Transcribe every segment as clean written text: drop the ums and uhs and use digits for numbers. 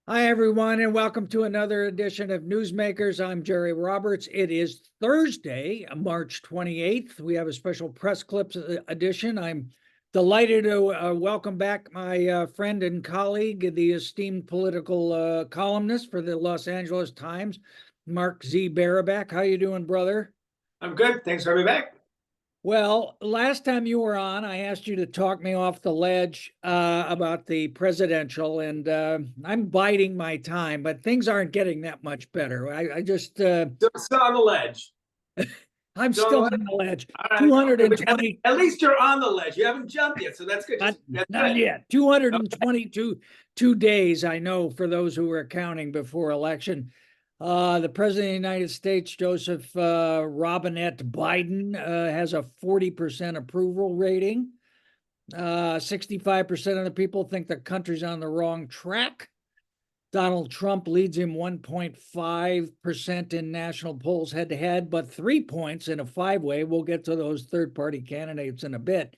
Hi, everyone, and welcome to another edition of Newsmakers. I'm Jerry Roberts. It is Thursday, March 28th. We have a special press clips edition. I'm delighted to welcome back my friend and colleague, the esteemed political columnist for the Los Angeles Times, Mark Z. Barabak. How you doing, brother? I'm good. Thanks for having me back. Well, last time you were on, I asked you to talk me off the ledge about the presidential, and I'm biding my time, but things aren't getting that much better. I just, Still on the ledge. I'm Still on the still ledge. on the ledge. All right. Okay, but 220, at least you're on the ledge. You haven't jumped yet, so that's good. That's not good. yet. 222 2 days, I know, for those who were counting before election. The president of the United States, Joseph Robinette Biden, has a 40% approval rating. 65% of the people think the country's on the wrong track. Donald Trump leads him 1.5% in national polls head to head, but 3 points in a five-way. We'll get to those third-party candidates in a bit.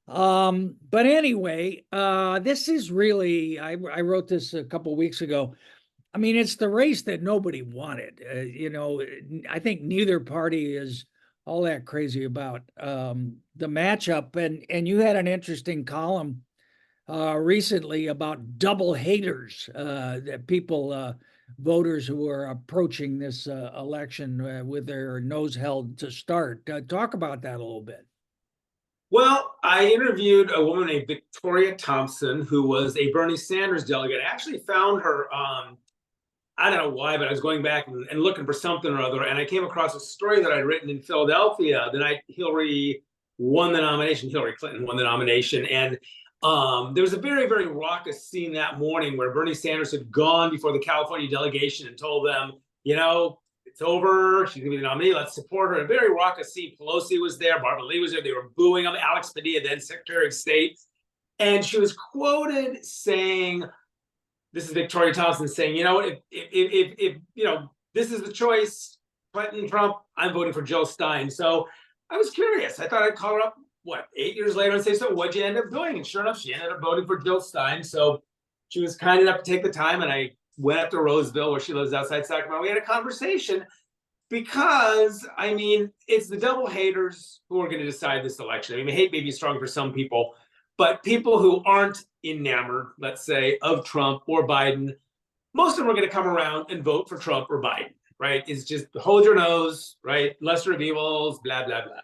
But anyway, this is really, I wrote this a couple weeks ago. I mean, it's the race that nobody wanted. I think neither party is all that crazy about the matchup. And you had an interesting column recently about double haters, that people, voters who are approaching this election with their nose held to start. Talk about that a little bit. Well, I interviewed a woman named Victoria Thompson, who was a Bernie Sanders delegate. I actually found her. I don't know why, but I was going back and looking for something or other, and I came across a story that I'd written in Philadelphia the night Hillary won the nomination. Hillary Clinton won the nomination, and there was a very, very raucous scene that morning where Bernie Sanders had gone before the California delegation and told them, it's over. She's going to be the nominee. Let's support her. A very raucous scene. Pelosi was there. Barbara Lee was there. They were booing him. Alex Padilla, then Secretary of State. And she was quoted saying, this is Victoria Thompson saying, if this is the choice, Clinton, Trump, I'm voting for Jill Stein. So I was curious. I thought I'd call her up, 8 years later and say, so what'd you end up doing? And sure enough, she ended up voting for Jill Stein. So she was kind enough to take the time, and I went up to Roseville, where she lives outside Sacramento. We had a conversation because, I mean, it's the double haters who are going to decide this election. I mean, hate may be strong for some people, but people who aren't enamored, let's say, of Trump or Biden, most of them are going to come around and vote for Trump or Biden, right? It's just hold your nose, right? Lesser of evils, blah, blah, blah.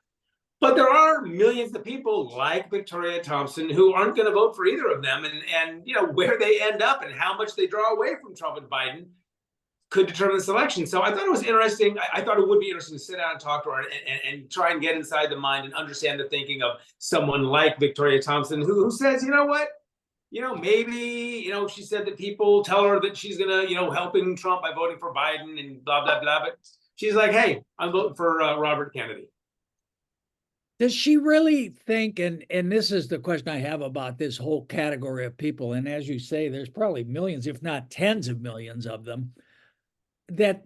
But there are millions of people like Victoria Thompson who aren't going to vote for either of them. And where they end up and how much they draw away from Trump and Biden could determine this election. So I thought it was interesting. I thought it would be interesting to sit down and talk to her and try and get inside the mind and understand the thinking of someone like Victoria Thompson, who says, you know what? Maybe, she said that people tell her that she's going to, helping Trump by voting for Biden and blah, blah, blah. But she's like, hey, I'm voting for Robert Kennedy. Does she really think, and this is the question I have about this whole category of people, and as you say, there's probably millions, if not tens of millions of them, that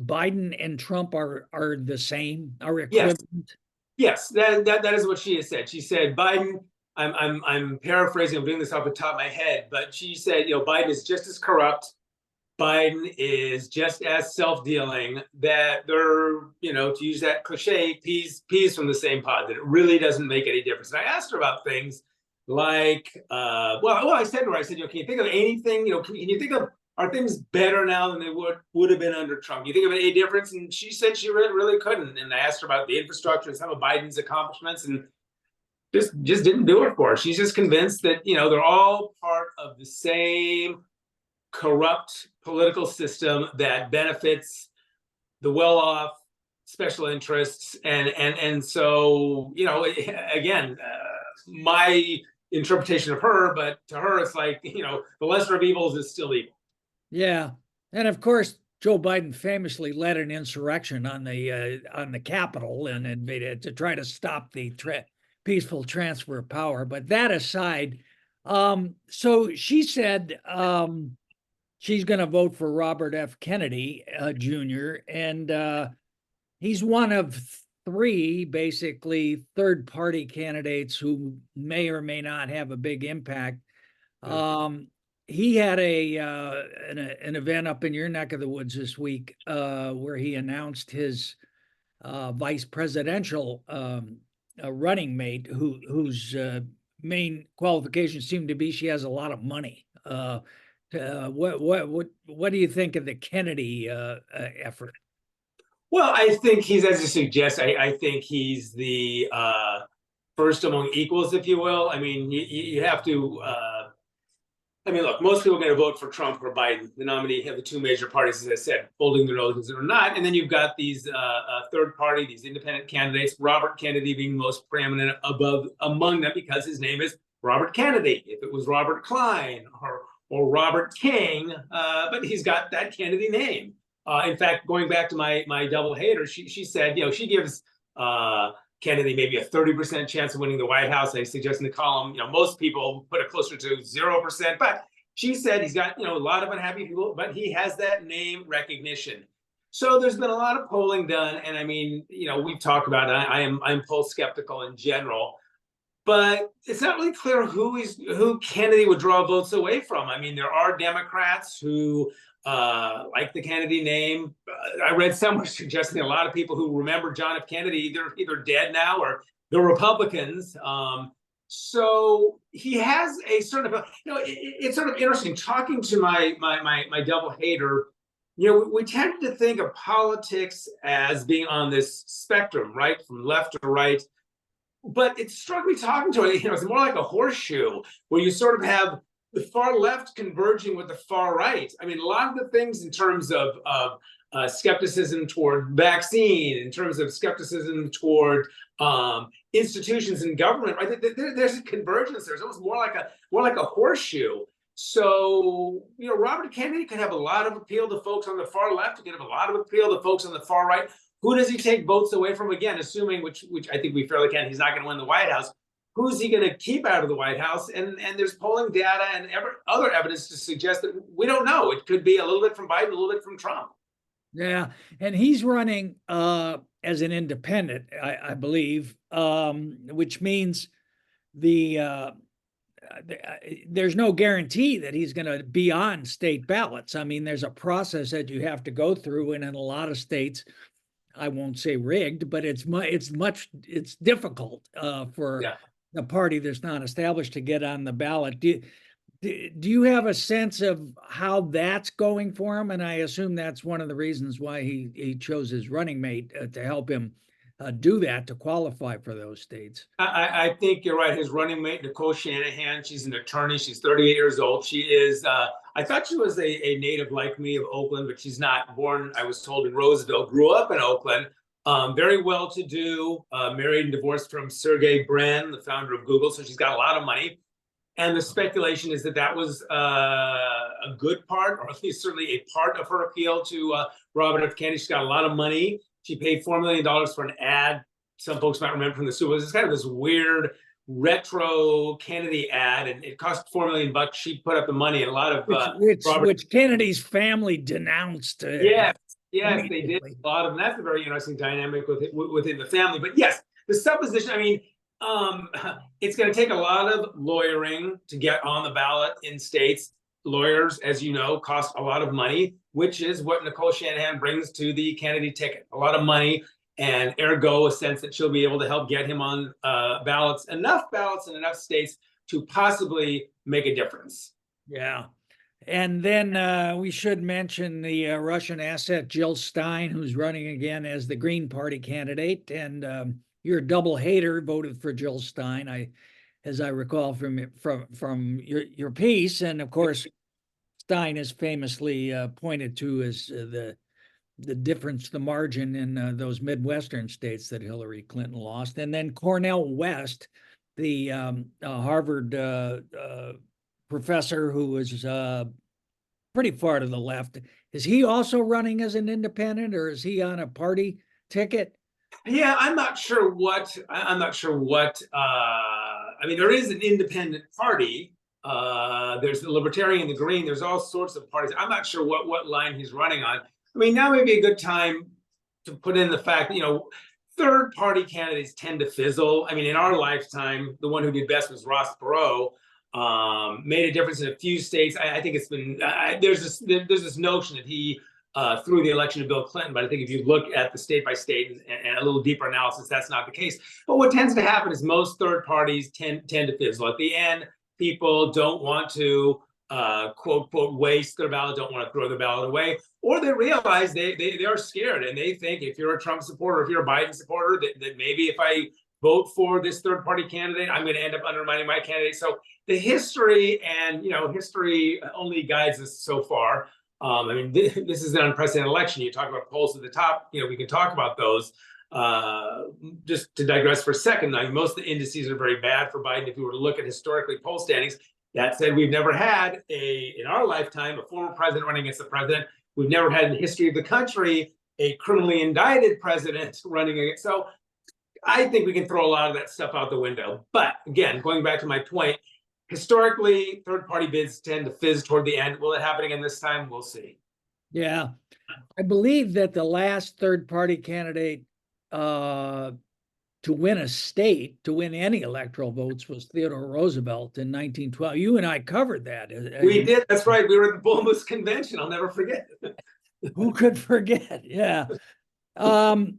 Biden and Trump are the same, are Yes. equivalent? Yes, that is what she has said. She said Biden. I'm paraphrasing. I'm doing this off the top of my head, but she said, Biden is just as corrupt. Biden is just as self-dealing. That they're, to use that cliche, peas from the same pod. That it really doesn't make any difference. And I asked her about things like, I said to her, I said, can you think of anything? Can you think of, are things better now than they would have been under Trump? You think of any difference? And she said she really couldn't. And I asked her about the infrastructure and some of Biden's accomplishments, and just didn't do it for her. She's just convinced that they're all part of the same corrupt political system that benefits the well-off, special interests, and so again, my interpretation of her, but to her it's like the lesser of evils is still evil. Yeah, and of course, Joe Biden famously led an insurrection on the Capitol and to try to stop the peaceful transfer of power. But that aside, so she said she's going to vote for Robert F. Kennedy Jr., and he's one of three basically third-party candidates who may or may not have a big impact. Um, he had an event up in your neck of the woods this week where he announced his vice presidential running mate, whose main qualifications seem to be she has a lot of money. What do you think of the Kennedy effort? Well, I think he's, as you suggest, I think he's the first among equals, if you will. I mean, you have to. I mean, look, most people are going to vote for Trump or Biden, the nominee of the two major parties, as I said, holding their noses or not. And then you've got these third party, these independent candidates, Robert Kennedy being most preeminent among them because his name is Robert Kennedy. If it was Robert Klein or Robert King, but he's got that Kennedy name. In fact, going back to my double hater, she said, she gives Kennedy maybe a 30% chance of winning the White House. I suggest in the column, most people put it closer to 0%, but she said he's got, a lot of unhappy people, but he has that name recognition. So there's been a lot of polling done. And I mean, we've talked about it. I'm poll skeptical in general, but it's not really clear who Kennedy would draw votes away from. I mean, there are Democrats who like the Kennedy name. I read somewhere suggesting a lot of people who remember John F. Kennedy either dead now or they're Republicans. So he has a sort of it's sort of interesting talking to my double hater. We tend to think of politics as being on this spectrum, right, from left to right. But it struck me talking to it, it's more like a horseshoe where you sort of have the far left converging with the far right. I mean, a lot of the things in terms of skepticism toward vaccine, in terms of skepticism toward institutions and government, right? There's a convergence. There's almost more like a horseshoe. So, Robert Kennedy could have a lot of appeal to folks on the far left. He could have a lot of appeal to folks on the far right. Who does he take votes away from? Again, assuming, which I think we fairly can, he's not going to win the White House. Who's he going to keep out of the White House? And there's polling data and other evidence to suggest that we don't know. It could be a little bit from Biden, a little bit from Trump. Yeah, and he's running as an independent, I believe, which means there's no guarantee that he's going to be on state ballots. I mean, there's a process that you have to go through, and in a lot of states, I won't say rigged, but it's difficult for a party that's not established to get on the ballot. Do you have a sense of how that's going for him? And I assume that's one of the reasons why he chose his running mate to help him do that, to qualify for those states. I think you're right. His running mate, Nicole Shanahan, she's an attorney. She's 38 years old. She is, I thought she was a native like me of Oakland, but she's not. Born, I was told, in Roseville, grew up in Oakland, very well-to-do, married and divorced from Sergey Brin, the founder of Google. So she's got a lot of money. And the speculation is that was a good part, or at least certainly a part of her appeal to Robert F. Kennedy. She's got a lot of money. She paid $4 million for an ad. Some folks might remember from the Super Bowl. It's kind of this weird retro Kennedy ad, and it cost $4 million. She put up the money, and a lot of which Kennedy's family denounced. Yes, they did. A lot of them. That's a very interesting dynamic within the family. But yes, the supposition. I mean, it's going to take a lot of lawyering to get on the ballot in states. Lawyers, as you know, cost a lot of money, which is what Nicole Shanahan brings to the Kennedy ticket. A lot of money, and ergo a sense that she'll be able to help get him on ballots in enough states to possibly make a difference. Yeah. And then we should mention the Russian asset, Jill Stein, who's running again as the Green Party candidate. And your double hater voted for Jill Stein, as I recall from your piece. And of course, Stein is famously pointed to as the difference, the margin in those Midwestern states that Hillary Clinton lost. And then Cornel West, the Harvard professor who was pretty far to the left. Is he also running as an independent, or is he on a party ticket? Yeah, I'm not sure what. I mean, there is an independent party. There's the Libertarian, the Green. There's all sorts of parties. I'm not sure what line he's running on. I mean, now may be a good time to put in the fact that, third party candidates tend to fizzle. I mean, in our lifetime, the one who did best was Ross Perot. made a difference in a few states. I think it's been there's this notion that he threw the election to Bill Clinton, but I think if you look at the state by state and a little deeper analysis, that's not the case. But what tends to happen is most third parties tend to fizzle. At the end, people don't want to quote waste their ballot, don't want to throw their ballot away, or they realize they are scared and they think if you're a Trump supporter, if you're a Biden supporter, that maybe if I vote for this third party candidate, I'm going to end up undermining my candidate. So the history, and history only guides us so far. I mean, this is an unprecedented election. You talk about polls at the top. We can talk about those. Just to digress for a second, most of the indices are very bad for Biden. If you were to look at historically poll standings, that said, we've never had in our lifetime, a former president running against the president. We've never had in the history of the country a criminally indicted president running against. So I think we can throw a lot of that stuff out the window. But again, going back to my point, historically, third-party bids tend to fizz toward the end. Will it happen again this time? We'll see. Yeah. I believe that the last third-party candidate to win a state, to win any electoral votes, was Theodore Roosevelt in 1912. You and I covered that. We did. That's right. We were at the Bull Moose Convention. I'll never forget. Who could forget? Yeah. Let's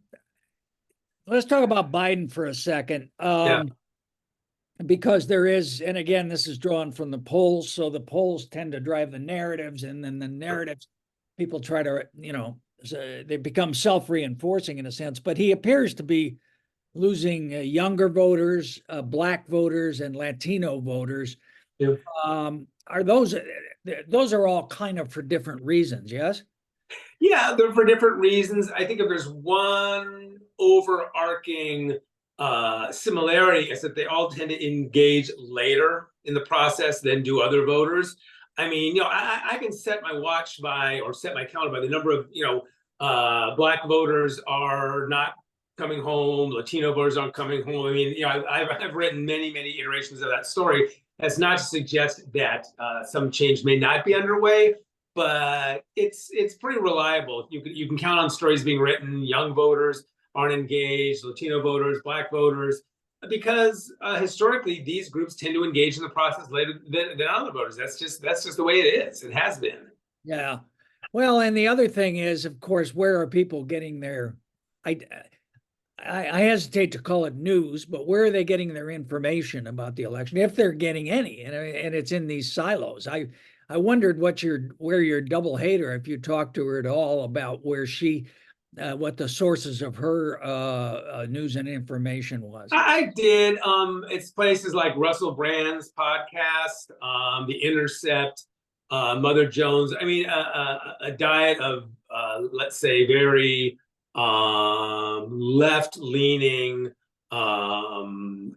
talk about Biden for a second. Because there is, and again, this is drawn from the polls. So the polls tend to drive the narratives, and then the narratives, people try to, they become self-reinforcing in a sense. But he appears to be losing younger voters, Black voters, and Latino voters. Yeah. Are those are all kind of for different reasons, yes? Yeah, they're for different reasons. I think if there's one overarching similarity, is that they all tend to engage later in the process than do other voters. I mean, I can set my watch by, or set my calendar by the number of, Black voters are not coming home, Latino voters aren't coming home. I mean, I've written many iterations of that story. That's not to suggest that some change may not be underway, but it's pretty reliable. You can count on stories being written. Young voters aren't engaged, Latino voters, Black voters, because historically these groups tend to engage in the process later than other voters. That's just the way it is. It has been. Yeah. Well, and the other thing is, of course, where are people getting their? I hesitate to call it news, but where are they getting their information about the election, if they're getting any? And it's in these silos. I wondered where your double hater, if you talked to her at all about where she, what the sources of her news and information was. I did. It's places like Russell Brand's podcast, The Intercept, Mother Jones. I mean, a diet of, let's say, very left-leaning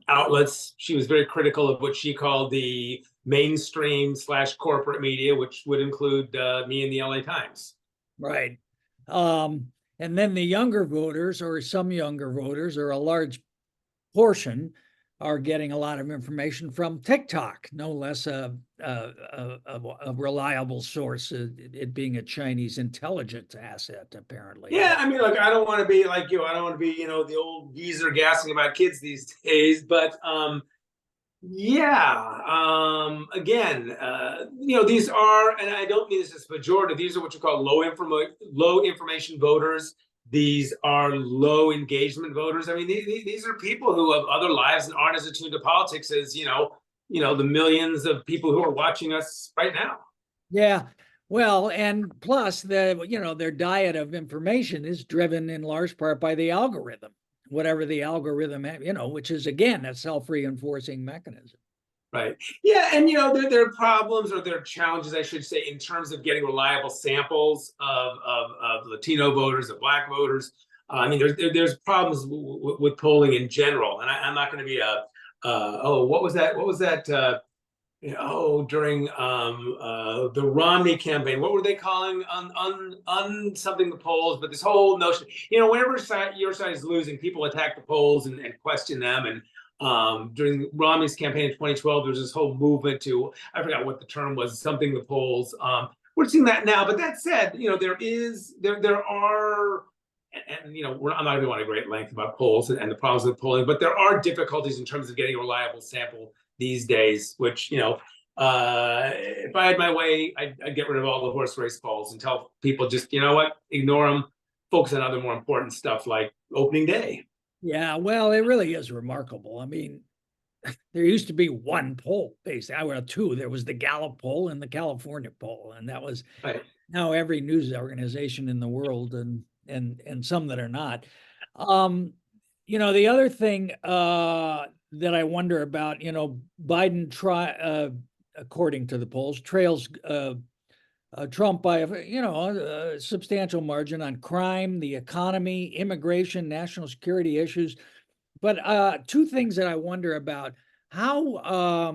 outlets. She was very critical of what she called the mainstream / corporate media, which would include me and the LA Times. Right. And then the younger voters, or some younger voters, or a large portion, are getting a lot of information from TikTok, no less a reliable source, it being a Chinese intelligence asset, apparently. Yeah, I mean, look, I don't want to be like you. I don't want to be, the old geezer gassing about kids these days. But again, these are, and I don't mean this as pejorative, these are what you call low information voters. These are low engagement voters. I mean, these are people who have other lives and aren't as attuned to politics as, the millions of people who are watching us right now. Yeah. Well, and plus their diet of information is driven in large part by the algorithm, whatever the algorithm, which is, again, a self-reinforcing mechanism. Right. Yeah. And, there are problems, or there are challenges, I should say, in terms of getting reliable samples of Latino voters, of Black voters. I mean, there's problems with polling in general. And I'm not going to be what was that? During the Romney campaign, what were they calling something the polls? But this whole notion, whenever your side is losing, people attack the polls and question them. And during Romney's campaign in 2012, there was this whole movement to, I forgot what the term was, something the polls. We're seeing that now. But that said, there are, and I'm not going to go on a great length about polls and the problems with polling, but there are difficulties in terms of getting a reliable sample these days, which, if I had my way, I'd get rid of all the horse race polls and tell people just, you know what, ignore them, focus on other more important stuff like opening day. Yeah, well, it really is remarkable. I mean, there used to be one poll, basically. Well, two. There was the Gallup poll and the California poll, and that was Right. now every news organization in the world, and some that are not. Um, the other thing that I wonder about, Biden according to the polls, trails Trump by a substantial margin on crime, the economy, immigration, national security issues. But two things that I wonder about: how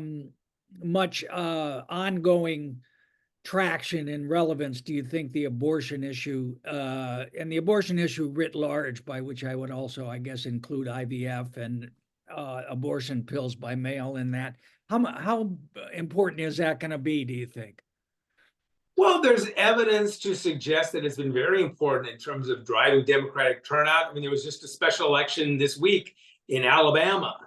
much ongoing traction and relevance do you think the abortion issue and the abortion issue writ large, by which I would also, I guess, include IVF and abortion pills by mail in that? How important is that going to be, do you think? Well, there's evidence to suggest that it's been very important in terms of driving Democratic turnout. I mean, there was just a special election this week in Alabama.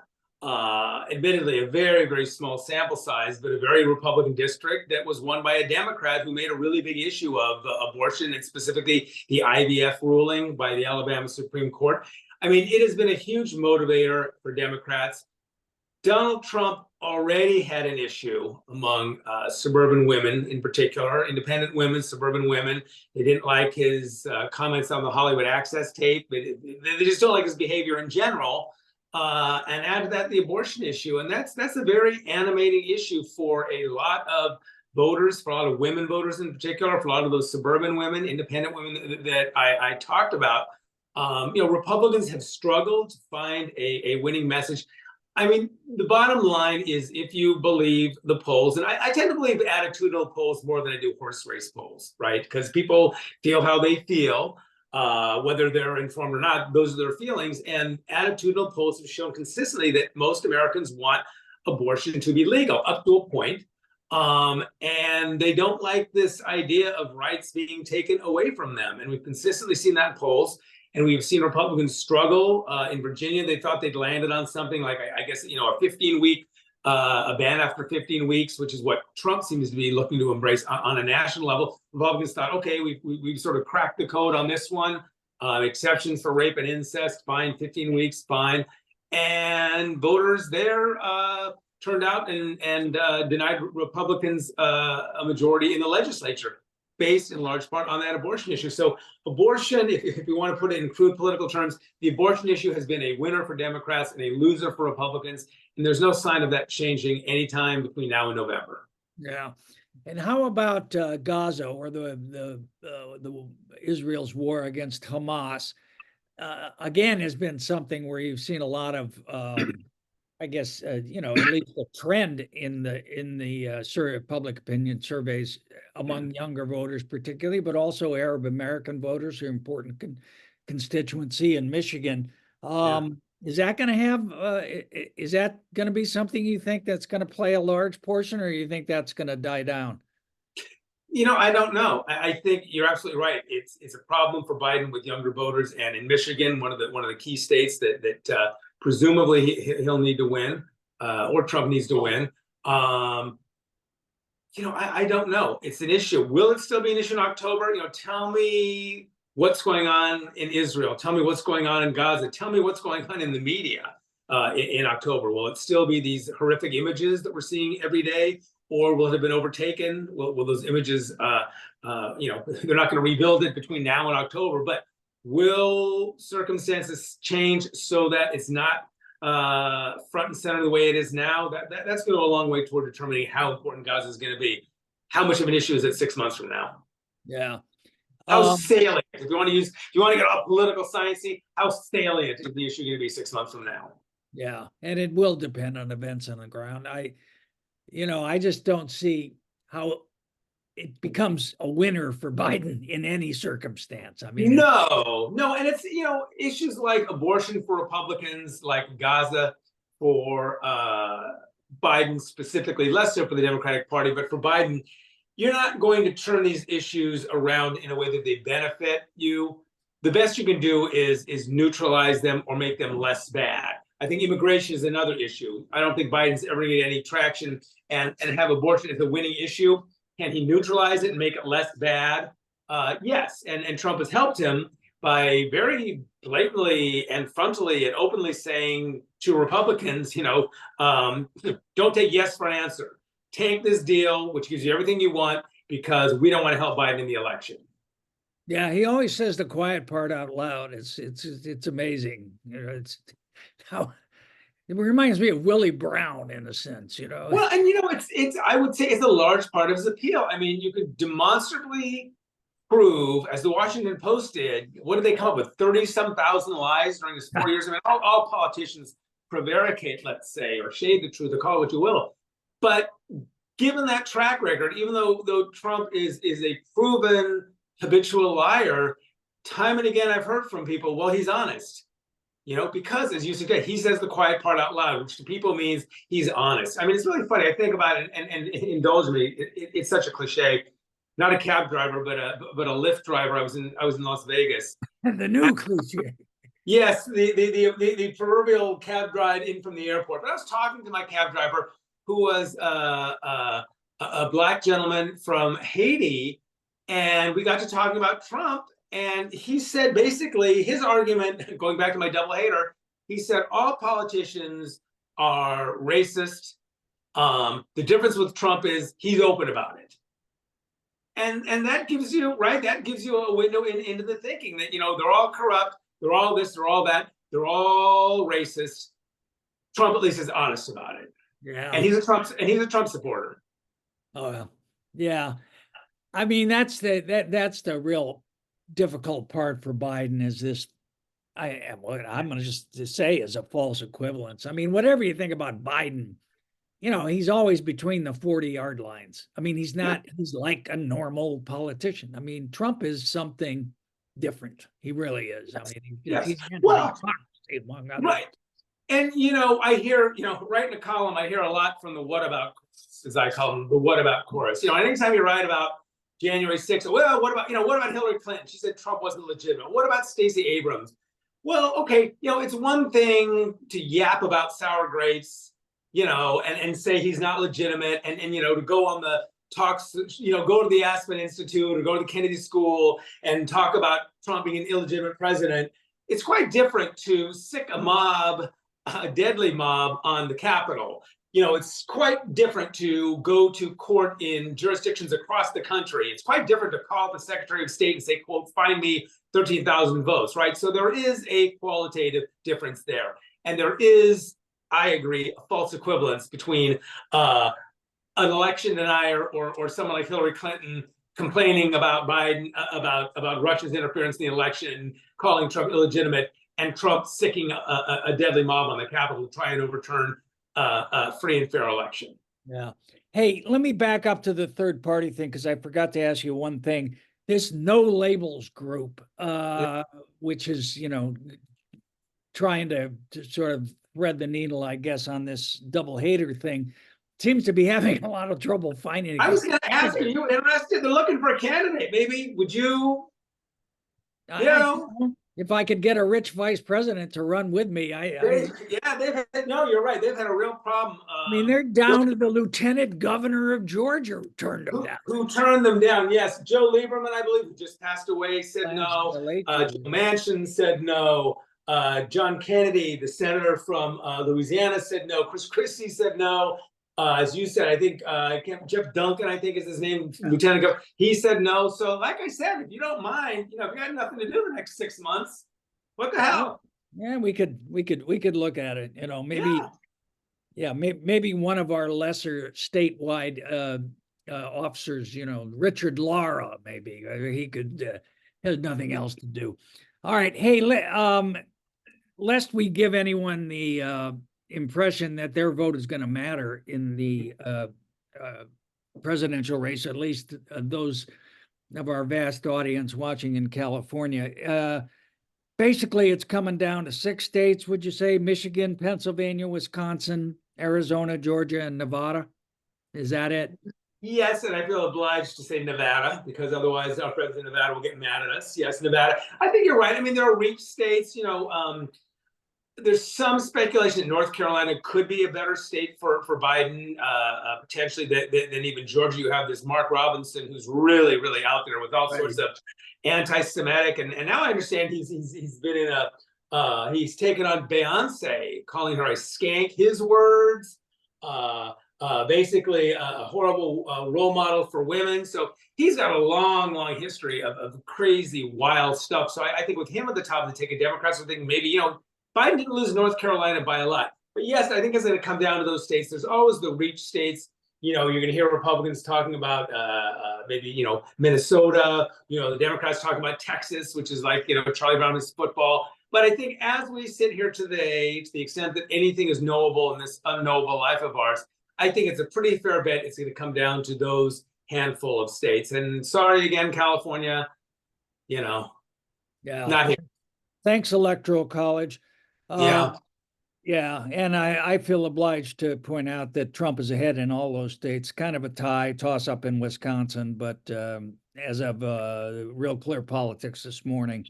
Admittedly, a very, very small sample size, but a very Republican district that was won by a Democrat who made a really big issue of abortion, and specifically the IVF ruling by the Alabama Supreme Court. I mean, it has been a huge motivator for Democrats. Donald Trump already had an issue among suburban women, in particular, independent women, suburban women. They didn't like his comments on the Hollywood Access tape. They just don't like his behavior in general. And add to that the abortion issue. And that's a very animating issue for a lot of voters, for a lot of women voters in particular, for a lot of those suburban women, independent women that I talked about. Republicans have struggled to find a winning message. I mean, the bottom line is, if you believe the polls, and I tend to believe attitudinal polls more than I do horse race polls, right? Because people feel how they feel, whether they're informed or not, those are their feelings. And attitudinal polls have shown consistently that most Americans want abortion to be legal up to a point. And they don't like this idea of rights being taken away from them. And we've consistently seen that in polls. And we've seen Republicans struggle. In Virginia, they thought they'd landed on something like, I guess, a 15-week, a ban after 15 weeks, which is what Trump seems to be looking to embrace on a national level. Republicans thought, okay, we've sort of cracked the code on this one. Exceptions for rape and incest, fine, 15 weeks, fine. And voters there turned out and denied Republicans a majority in the legislature, based in large part on that abortion issue. So abortion, if we want to put it in crude political terms, the abortion issue has been a winner for Democrats and a loser for Republicans. And there's no sign of that changing anytime between now and November. Yeah. And how about Gaza, or the Israel's war against Hamas? Again, has been something where you've seen a lot of I guess at least a trend in the public opinion surveys among younger voters, particularly, but also Arab American voters, who are important constituency in Michigan. Is that going to have? Is that going to be something you think that's going to play a large portion, or you think that's going to die down? I don't know. I think you're absolutely right. It's a problem for Biden with younger voters, and in Michigan, one of the key states that presumably he'll need to win, or Trump needs to win. I don't know. It's an issue. Will it still be an issue in October? Tell me what's going on in Israel. Tell me what's going on in Gaza. Tell me what's going on in the media in October. Will it still be these horrific images that we're seeing every day? Or will it have been overtaken? Will those images, they're not going to rebuild it between now and October, but will circumstances change so that it's not front and center the way it is now? That's going to go a long way toward determining how important Gaza is going to be. How much of an issue is it 6 months from now? Yeah. How salient, if you want to get all political sciencey, how salient is the issue going to be 6 months from now? Yeah. And it will depend on events on the ground. I just don't see how it becomes a winner for Biden in any circumstance. I mean, no, and it's issues like abortion for Republicans, like Gaza for Biden specifically, less so for the Democratic Party, but for Biden, you're not going to turn these issues around in a way that they benefit you. The best you can do is neutralize them or make them less bad. I think immigration is another issue. I don't think Biden's ever going to get any traction and have abortion as a winning issue. Can he neutralize it and make it less bad? Yes. And Trump has helped him by very blatantly and frontally and openly saying to Republicans, don't take yes for an answer. Take this deal, which gives you everything you want, because we don't want to help Biden in the election. Yeah, he always says the quiet part out loud. It's amazing. It's how it reminds me of Willie Brown in a sense, Well, and it's I would say it's a large part of his appeal. I mean, you could demonstrably prove, as the Washington Post did, what did they come up with? 30-some thousand lies during his 4 years. I mean, all politicians prevaricate, let's say, or shade the truth, or call it what you will. But given that track record, even though Trump is a proven habitual liar, time and again I've heard from people, well, he's honest. Because as you suggest, he says the quiet part out loud, which to people means he's honest. I mean, it's really funny. I think about it, and indulge me. It's such a cliche. Not a cab driver, but a Lyft driver. I was in Las Vegas. The new cliche. Yes, the proverbial cab ride in from the airport. But I was talking to my cab driver, who was a Black gentleman from Haiti, and we got to talking about Trump. And he said, basically, his argument, going back to my double hater, he said all politicians are racist. The difference with Trump is he's open about it. And that gives you, right, that gives you a window into the thinking that, they're all corrupt, they're all this, they're all that, they're all racist. Trump at least is honest about it. Yeah. And he's a Trump supporter. Oh, yeah. I mean, that's the real difficult part for Biden is this. I'm going to just say is a false equivalence. I mean, whatever you think about Biden, he's always between the 40-yard lines. I mean, he's like a normal politician. I mean, Trump is something different. He really is. I mean, he's right. And, I hear, writing a column, I hear a lot from the what about, as I call them, the what about chorus. Anytime you write about January 6th, well, what about Hillary Clinton? She said Trump wasn't legitimate. What about Stacey Abrams? Well, okay, it's one thing to yap about sour grapes, and say he's not legitimate, and to go on the talks, go to the Aspen Institute or go to the Kennedy School and talk about Trump being an illegitimate president. It's quite different to sick a mob, a deadly mob on the Capitol. It's quite different to go to court in jurisdictions across the country. It's quite different to call the Secretary of State and say, quote, find me 13,000 votes, right? So there is a qualitative difference there. And there is, I agree, a false equivalence between an election denier or someone like Hillary Clinton complaining about Biden, about Russia's interference in the election, calling Trump illegitimate, and Trump sicking a deadly mob on the Capitol to try and overturn a free and fair election. Yeah. Hey, let me back up to the third party thing, because I forgot to ask you one thing. This No Labels group, which is, trying to sort of thread the needle, I guess, on this double hater thing, seems to be having a lot of trouble finding. I was going to ask, are you interested? They're looking for a candidate. Maybe would you? If I could get a rich vice president to run with me, you're right. They've had a real problem. I mean, they're down to the lieutenant governor of Georgia who turned them down. Who turned them down? Yes, Joe Lieberman, I believe, who just passed away, said no. Joe Manchin said no. John Kennedy, the senator from Louisiana, said no. Chris Christie said no. As you said, I think Jeff Duncan, I think is his name, Lieutenant Governor. He said no. So, like I said, if you don't mind, if you got nothing to do the next 6 months, what the hell? Yeah, we could look at it. Maybe, maybe one of our lesser statewide officers, Richard Lara, maybe he could. Has nothing else to do. All right, hey, lest we give anyone the impression that their vote is going to matter in the presidential race, at least those of our vast audience watching in California. Basically, it's coming down to 6 states, would you say? Michigan, Pennsylvania, Wisconsin, Arizona, Georgia, and Nevada. Is that it? Yes, and I feel obliged to say Nevada, because otherwise our friends in Nevada will get mad at us. Yes, Nevada. I think you're right. I mean, there are reach states, there's some speculation that North Carolina could be a better state for Biden, potentially than even Georgia. You have this Mark Robinson who's really, really out there with all sorts of anti-Semitic, and now I understand he's been in he's taken on Beyonce, calling her a skank. His words, basically a horrible role model for women. So he's got a long, long history of crazy, wild stuff. So I think with him at the top of the ticket, Democrats are thinking maybe, Biden didn't lose North Carolina by a lot. But yes, I think it's going to come down to those states. There's always the reach states. You're going to hear Republicans talking about maybe, Minnesota, the Democrats talking about Texas, which is like, Charlie Brown's football. But I think as we sit here today, to the extent that anything is knowable in this unknowable life of ours, I think it's a pretty fair bet it's going to come down to those handful of states. And sorry again, California, Yeah. not here. Thanks, Electoral College. Yeah. Yeah, and I feel obliged to point out that Trump is ahead in all those states. Kind of a tie, toss up in Wisconsin, but as of Real Clear Politics this morning,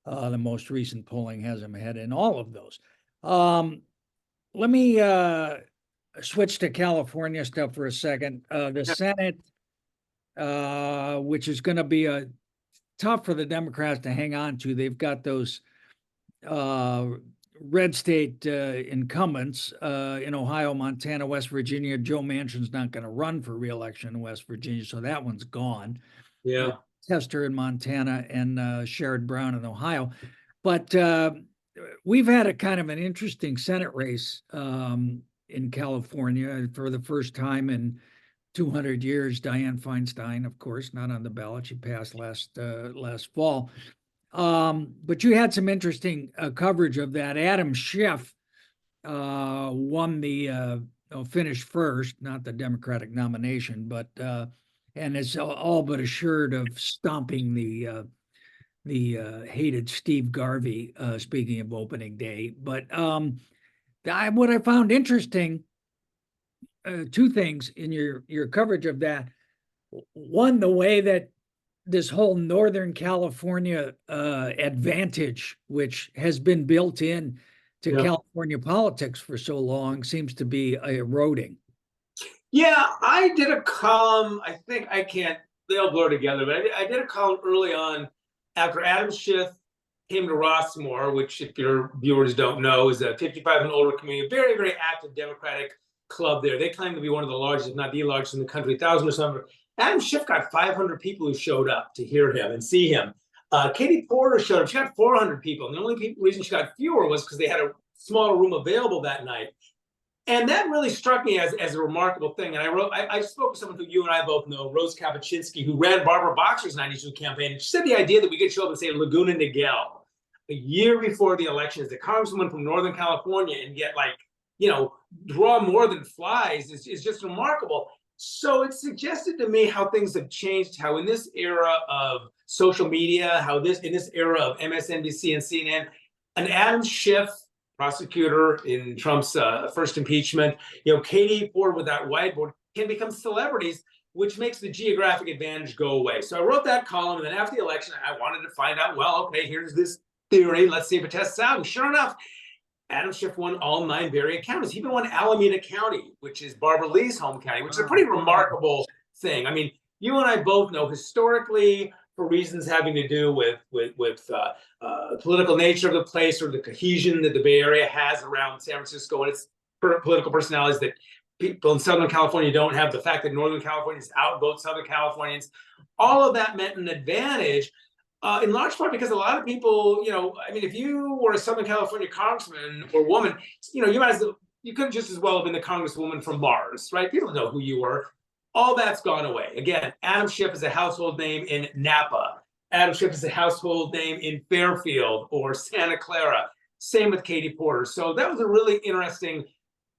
the most recent polling has him ahead in all of those. Let me switch to California stuff for a second. The Senate, which is going to be tough for the Democrats to hang on to. They've got those red state incumbents in Ohio, Montana, West Virginia. Joe Manchin's not going to run for re-election in West Virginia, so that one's gone. Yeah. Tester in Montana and Sherrod Brown in Ohio. But we've had a kind of an interesting Senate race in California for the first time in 200 years. Dianne Feinstein, of course, not on the ballot. She passed last fall. But you had some interesting coverage of that. Adam Schiff won the finished first, not the Democratic nomination, but and is all but assured of stomping the hated Steve Garvey. Speaking of opening day, but what I found interesting, two things in your coverage of that. One, the way that this whole Northern California advantage, which has been built in to California politics for so long, seems to be eroding. Yeah, I did a column. I think they'll blur together, but I did a column early on after Adam Schiff came to Rossmore, which, if your viewers don't know, is a 55 and older community, very, very active Democratic club there. They claim to be one of the largest, if not the largest in the country, 1,000 or something. Adam Schiff got 500 people who showed up to hear him and see him. Katie Porter showed up. She got 400 people. And the only reason she got fewer was because they had a smaller room available that night. And that really struck me as a remarkable thing. And I spoke to someone who you and I both know, Rose Kapuscinski, who ran Barbara Boxer's 92 campaign. And she said the idea that we could show up and say Laguna Niguel a year before the election as a congresswoman from Northern California and get draw more than flies is just remarkable. So it suggested to me how things have changed, how in this era of social media, in this era of MSNBC and CNN, an Adam Schiff, prosecutor in Trump's first impeachment, Katie Porter with that whiteboard can become celebrities, which makes the geographic advantage go away. So I wrote that column, and then after the election, I wanted to find out, well, okay, here's this theory. Let's see if it tests out. And sure enough, Adam Schiff won all 9 variant counties. He even won Alameda County, which is Barbara Lee's home county, which is a pretty remarkable thing. I mean, you and I both know historically, for reasons having to do with political nature of the place or the cohesion that the Bay Area has around San Francisco and its political personalities, that people in Southern California don't have, the fact that Northern Californians outvote Southern Californians, all of that meant an advantage. In large part because a lot of people, if you were a Southern California congressman or woman, you could just as well have been the congresswoman from Mars, right? People know who you were. All that's gone away. Again, Adam Schiff is a household name in Napa. Adam Schiff is a household name in Fairfield or Santa Clara. Same with Katie Porter. So that was a really interesting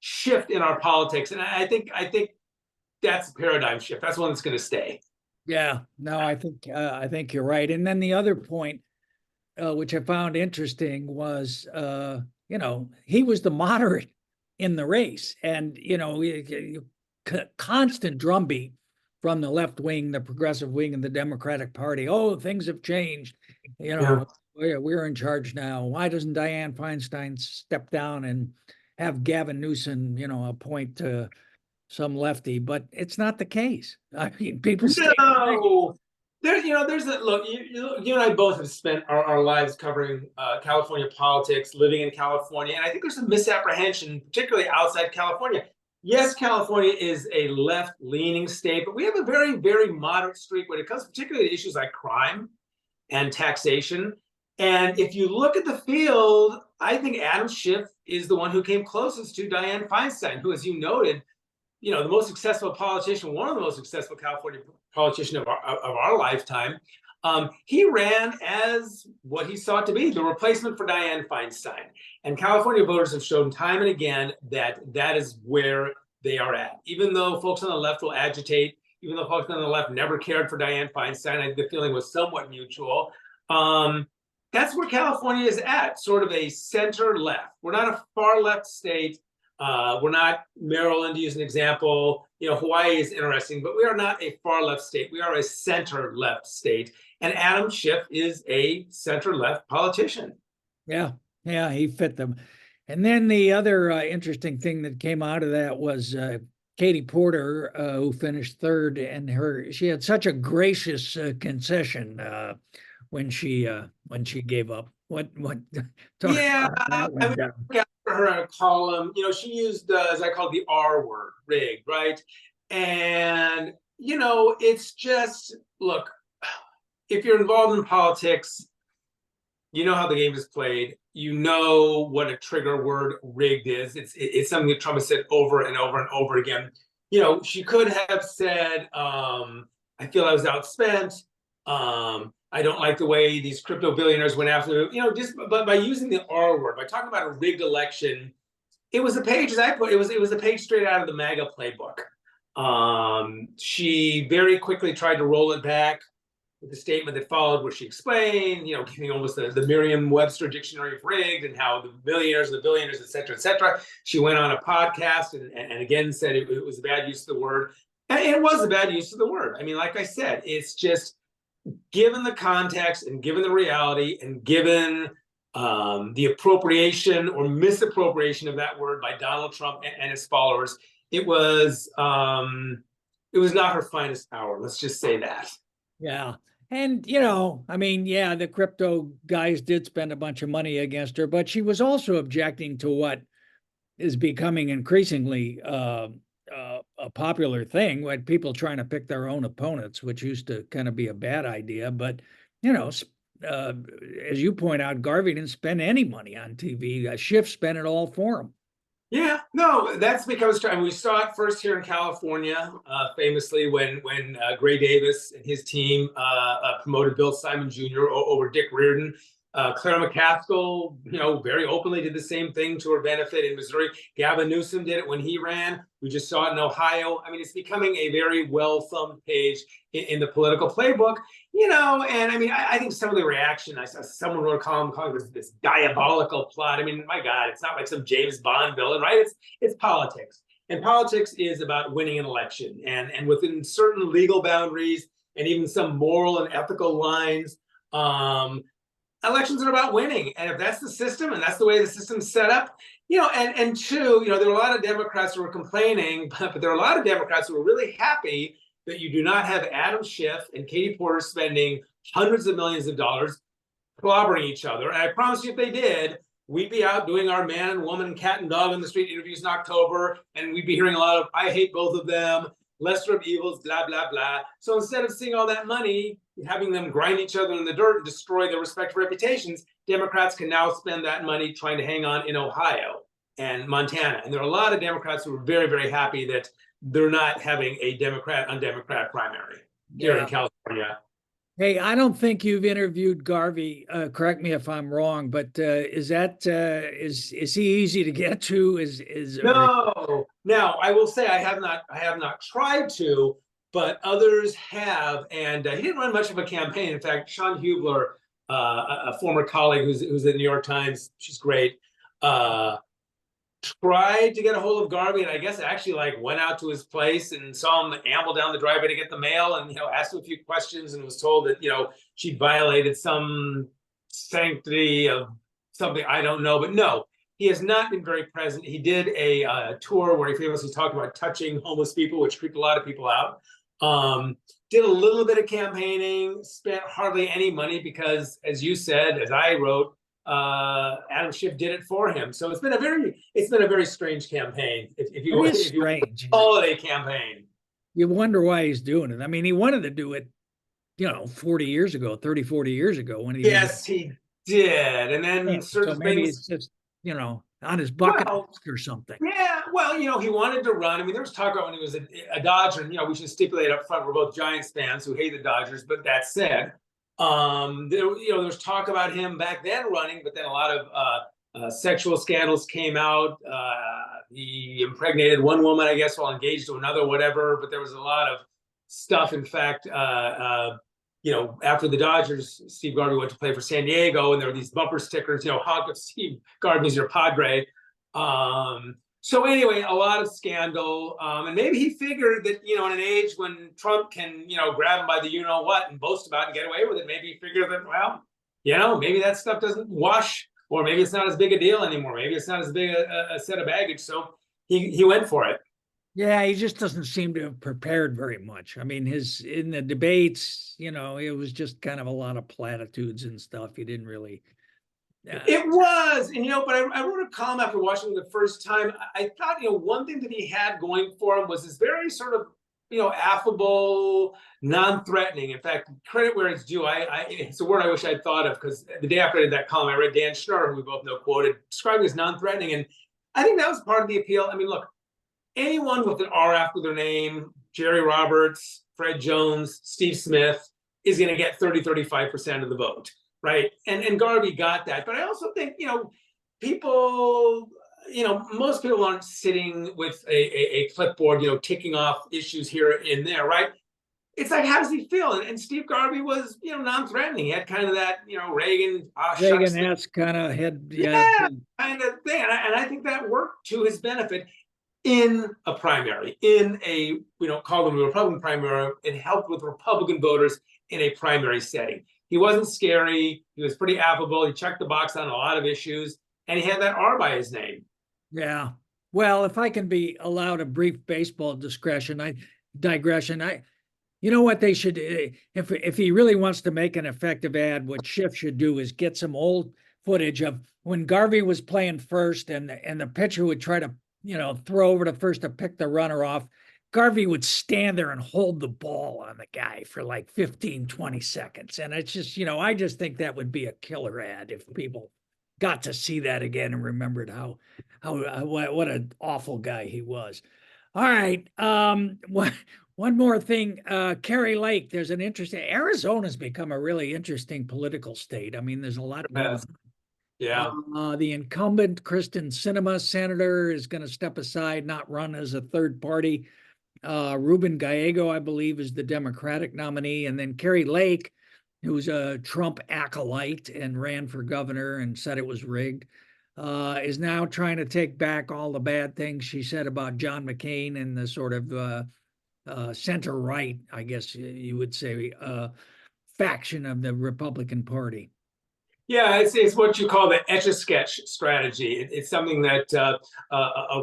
shift in our politics. And I think that's a paradigm shift. That's one that's going to stay. Yeah, no, I think you're right. And then the other point, which I found interesting, was he was the moderate in the race, and constant drumbeat from the left wing, the progressive wing, and the Democratic Party. Oh, things have changed. Oh, yeah, we're in charge now. Why doesn't Dianne Feinstein step down and have Gavin Newsom, appoint some lefty? But it's not the case. I mean, people stay away. No, there's a look. You and I both have spent our lives covering California politics, living in California, and I think there's a misapprehension, particularly outside California. Yes, California is a left-leaning state, but we have a very, very moderate streak when it comes, particularly to issues like crime and taxation. And if you look at the field, I think Adam Schiff is the one who came closest to Dianne Feinstein, who, as you noted, the most successful politician, one of the most successful California politician of our lifetime. He ran as what he sought to be, the replacement for Dianne Feinstein. And California voters have shown time and again that that is where they are at. Even though folks on the left will agitate, even though folks on the left never cared for Dianne Feinstein, I think the feeling was somewhat mutual. That's where California is at, sort of a center left. We're not a far left state. We're not Maryland, to use an example. Hawaii is interesting, but we are not a far left state. We are a center left state. And Adam Schiff is a center left politician. Yeah, yeah, he fit them. And then the other interesting thing that came out of that was Katie Porter, who finished third, and she had such a gracious concession when she gave up. What Yeah, that went down. for her in a column, she used, as I call it, the R word, rigged, right? And, it's just, look, if you're involved in politics, you know how the game is played. You know what a trigger word rigged is. It's something that Trump has said over and over and over again. She could have said, I feel I was outspent. I don't like the way these crypto billionaires went after, but by using the R word, by talking about a rigged election, it was a page, as I put, it was a page straight out of the MAGA playbook. She very quickly tried to roll it back with the statement that followed, where she explained, giving almost the Merriam-Webster dictionary of rigged and how the millionaires, the billionaires, et cetera, et cetera. She went on a podcast and again said it was a bad use of the word. And it was a bad use of the word. I mean, like I said, it's just, given the context and given the reality and given the appropriation or misappropriation of that word by Donald Trump and his followers, it was not her finest hour. Let's just say that. Yeah. And, I mean, yeah, the crypto guys did spend a bunch of money against her, but she was also objecting to what is becoming increasingly a popular thing, with people trying to pick their own opponents, which used to kind of be a bad idea. But, as you point out, Garvey didn't spend any money on TV. Schiff spent it all for him. Yeah, no, that's because we saw it first here in California, famously when Gray Davis and his team promoted Bill Simon Jr. over Dick Reardon. Claire McCaskill, very openly did the same thing to her benefit in Missouri. Gavin Newsom did it when he ran. We just saw it in Ohio. I mean, it's becoming a very well-thumbed page in the political playbook, and I mean, I think some of the reaction, I saw someone wrote a column calling this diabolical plot. I mean, my God, it's not like some James Bond villain, right? It's politics. And politics is about winning an election. And within certain legal boundaries and even some moral and ethical lines, elections are about winning. And if that's the system and that's the way the system's set up, and two, there are a lot of Democrats who are complaining, but there are a lot of Democrats who are really happy that you do not have Adam Schiff and Katie Porter spending hundreds of millions of dollars clobbering each other. And I promise you, if they did, we'd be out doing our man and woman, cat and dog on the street interviews in October, and we'd be hearing a lot of, I hate both of them, lesser of evils, blah, blah, blah. So instead of seeing all that money, having them grind each other in the dirt and destroy their respective reputations, Democrats can now spend that money trying to hang on in Ohio and Montana. And there are a lot of Democrats who are very, very happy that they're not having a Democrat on Democrat primary here in California. Hey, I don't think you've interviewed Garvey. Correct me if I'm wrong, but is he easy to get to? No. Now, I will say I have not tried to, but others have, and he didn't run much of a campaign. In fact, Sean Hubler, a former colleague who's at the New York Times, she's great, tried to get a hold of Garvey, and I guess actually went out to his place and saw him amble down the driveway to get the mail, and asked him a few questions, and was told that she'd violated some sanctity of something I don't know, but no, he has not been very present. He did a tour where he famously talked about touching homeless people, which creeped a lot of people out. Did a little bit of campaigning, spent hardly any money because, as you said, as I wrote, Adam Schiff did it for him. So it's been a very strange campaign. If you It is if you strange. holiday campaign. You wonder why he's doing it. I mean, he wanted to do it, 40 years ago, 30, 40 years ago when he was Yes, he did, and then so certain maybe things. it's just, on his bucket Well, list or something. yeah, well, he wanted to run. I mean, there was talk about when he was a Dodger, and we should stipulate up front we're both Giants fans who hate the Dodgers. But that said, there was talk about him back then running, but then a lot of sexual scandals came out. He impregnated one woman, I guess, while engaged to another, whatever. But there was a lot of stuff. In fact, after the Dodgers, Steve Garvey went to play for San Diego, and there were these bumper stickers, honk if Steve Garvey's your Padre. So anyway, a lot of scandal. And maybe he figured that, in an age when Trump can, grab him by the you-know-what and boast about it and get away with it, maybe he figured that, well, maybe that stuff doesn't wash, or maybe it's not as big a deal anymore. Maybe it's not as big a set of baggage. So he went for it. Yeah, he just doesn't seem to have prepared very much. I mean, in the debates, it was just kind of a lot of platitudes and stuff. He didn't really. It was, and but I wrote a column after watching it the first time. I thought, one thing that he had going for him was this very sort of, affable, non-threatening. In fact, credit where it's due. It's a word I wish I'd thought of, because the day after I did that column, I read Dan Schnurr, who we both know, quoted, describing as non-threatening, and I think that was part of the appeal. I mean, look, anyone with an R after their name, Jerry Roberts, Fred Jones, Steve Smith, is going to get 35% of the vote, right? And Garvey got that. But I also think, people, most people aren't sitting with a clipboard, ticking off issues here and there, right? It's like, how does he feel? And Steve Garvey was, non-threatening. He had kind of that, Reagan-esque kind of head, kind of thing. And I think that worked to his benefit in a primary, in a, call them a Republican primary. It helped with Republican voters in a primary setting. He wasn't scary. He was pretty affable. He checked the box on a lot of issues, and he had that R by his name. Yeah. Well, if I can be allowed a brief baseball digression, you know what they should, if he really wants to make an effective ad, what Schiff should do is get some old footage of when Garvey was playing first, and the pitcher would try to, throw over to first to pick the runner off. Garvey would stand there and hold the ball on the guy for like 15, 20 seconds. And it's just, I just think that would be a killer ad if people got to see that again and remembered what an awful guy he was. All right. One more thing, Kari Lake, there's an interesting, Arizona's become a really interesting political state. I mean, there's a lot of Yeah. the incumbent Kristen Sinema senator is going to step aside, not run as a third party. Ruben Gallego, I believe, is the Democratic nominee. And then Kari Lake, who's a Trump acolyte and ran for governor and said it was rigged, is now trying to take back all the bad things she said about John McCain and the sort of center right, I guess you would say, faction of the Republican Party. Yeah, it's what you call the Etch-a-Sketch strategy. It's something that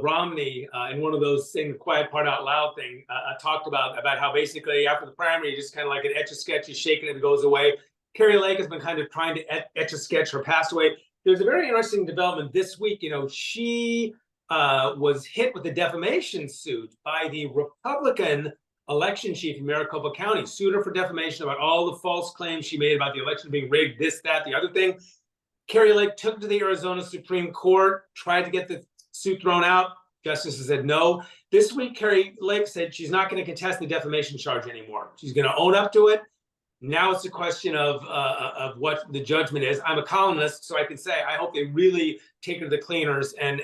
Romney, in one of those things, quiet part out loud thing, talked about how basically after the primary, just kind of like an Etch-a-Sketch, you shake it and it goes away. Kari Lake has been kind of trying to Etch-a-Sketch her past away. There's a very interesting development this week. She was hit with a defamation suit by the Republican election chief in Maricopa County, sued her for defamation about all the false claims she made about the election being rigged, this, that, the other thing. Kari Lake took it to the Arizona Supreme Court, tried to get the suit thrown out. Justices said no. This week, Kari Lake said she's not going to contest the defamation charge anymore. She's going to own up to it. Now it's a question of what the judgment is. I'm a columnist, so I can say I hope they really take her to the cleaners and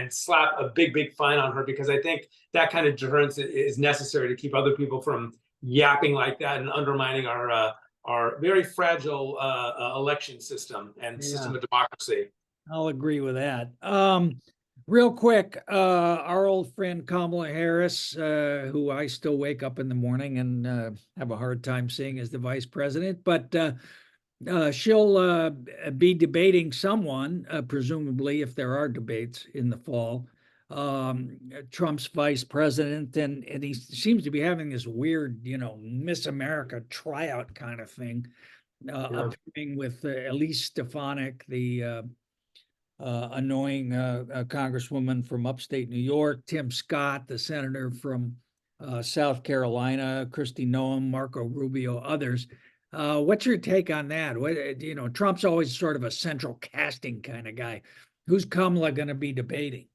slap a big fine on her, because I think that kind of deterrence is necessary to keep other people from yapping like that and undermining our very fragile election system and system of democracy. I'll agree with that. Real quick, our old friend Kamala Harris, who I still wake up in the morning and have a hard time seeing as the vice president, but She'll be debating someone, presumably, if there are debates in the fall, Trump's vice president, and he seems to be having this weird, Miss America tryout kind of thing, appearing with Elise Stefanik, the annoying congresswoman from upstate New York, Tim Scott, the senator from South Carolina, Kristi Noem, Marco Rubio, others. What's your take on that? Trump's always sort of a central casting kind of guy. Who's Kamala going to be debating?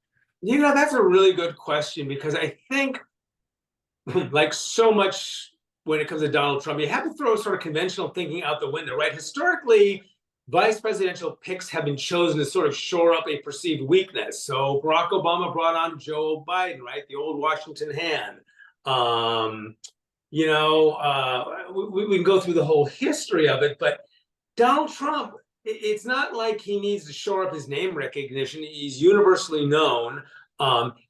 That's a really good question, because I think, like so much when it comes to Donald Trump, you have to throw sort of conventional thinking out the window, right? Historically, vice presidential picks have been chosen to sort of shore up a perceived weakness. So Barack Obama brought on Joe Biden, right? The old Washington hand. We can go through the whole history of it, but Donald Trump, it's not like he needs to shore up his name recognition. He's universally known.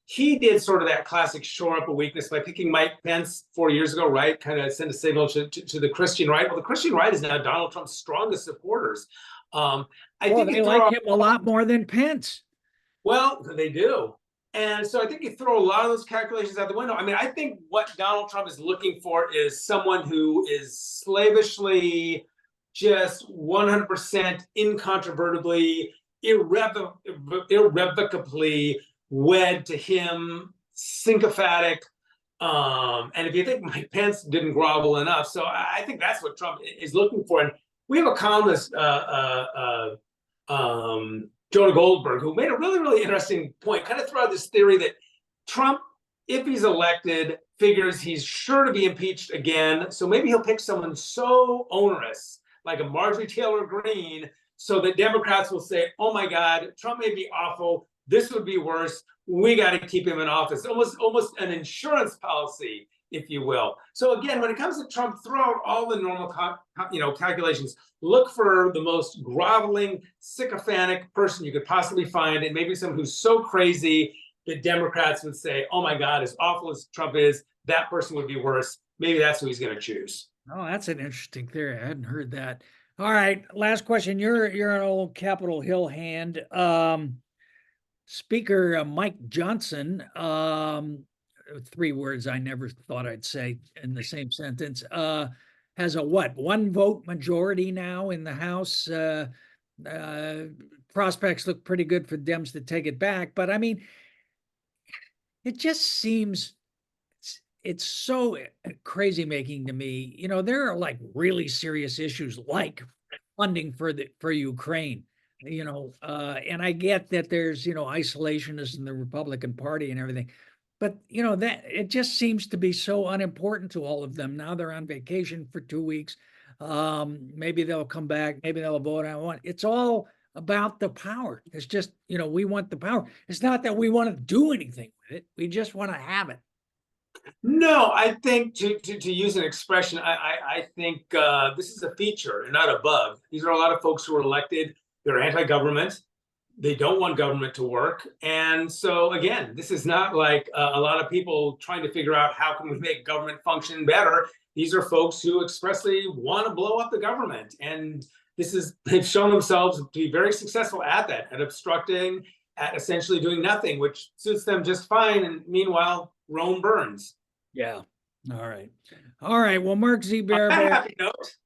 He did sort of that classic shore up a weakness by picking Mike Pence 4 years ago, right? Kind of send a signal to the Christian right. Well, the Christian right is now Donald Trump's strongest supporters. I think they like him a lot more than Pence. Well, they do. And so I think you throw a lot of those calculations out the window. I mean, I think what Donald Trump is looking for is someone who is slavishly, just 100% incontrovertibly, irrevocably wed to him, sycophantic. And if you think Mike Pence didn't grovel enough, so I think that's what Trump is looking for. And we have a columnist, Jonah Goldberg, who made a really, really interesting point, kind of throw out this theory that Trump, if he's elected, figures he's sure to be impeached again. So maybe he'll pick someone so onerous, like a Marjorie Taylor Greene, so that Democrats will say, oh my God, Trump may be awful. This would be worse. We got to keep him in office. Almost an insurance policy, if you will. So again, when it comes to Trump, throw out all the normal calculations. Look for the most groveling, sycophantic person you could possibly find, and maybe someone who's so crazy that Democrats would say, oh my God, as awful as Trump is, that person would be worse. Maybe that's who he's going to choose. Oh, that's an interesting theory. I hadn't heard that. All right, last question. You're an old Capitol Hill hand. Speaker Mike Johnson, 3 words I never thought I'd say in the same sentence, has a 1 vote majority now in the House. Prospects look pretty good for Dems to take it back. But I mean, it just seems it's so crazy making to me. There are like really serious issues like funding for Ukraine. And I get that there's, isolationists in the Republican Party and everything, but that it just seems to be so unimportant to all of them. Now they're on vacation for 2 weeks. Maybe they'll come back. Maybe they'll vote. It's all about the power. It's just, we want the power. It's not that we want to do anything with it. We just want to have it. No, I think to use an expression, I think this is a feature and not a bug. These are a lot of folks who are elected. They're anti-government. They don't want government to work. And so, again, this is not like a lot of people trying to figure out how can we make government function better. These are folks who expressly want to blow up the government. And they've shown themselves to be very successful at that, at obstructing, at essentially doing nothing, which suits them just fine. And meanwhile, Rome burns. Yeah. All right. Well, Mark Z. Barabak, Happy note.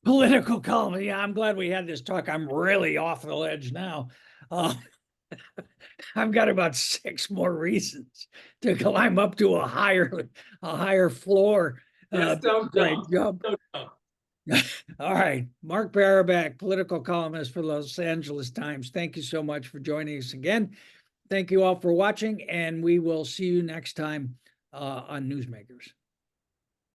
Political column. Yeah, I'm glad we had this talk. I'm really off the ledge now. I've got about 6 more reasons to climb up to a higher floor. Great job. All right. Mark Barabak, political columnist for the Los Angeles Times. Thank you so much for joining us again. Thank you all for watching, and we will see you next time on Newsmakers.